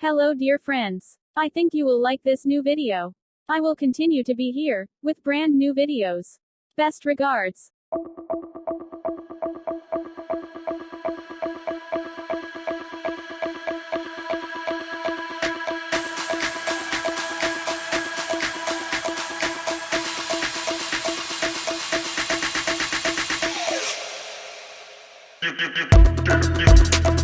Hello dear friends. I think you will like this new video. I will continue to be here, with brand new videos. Best regards. You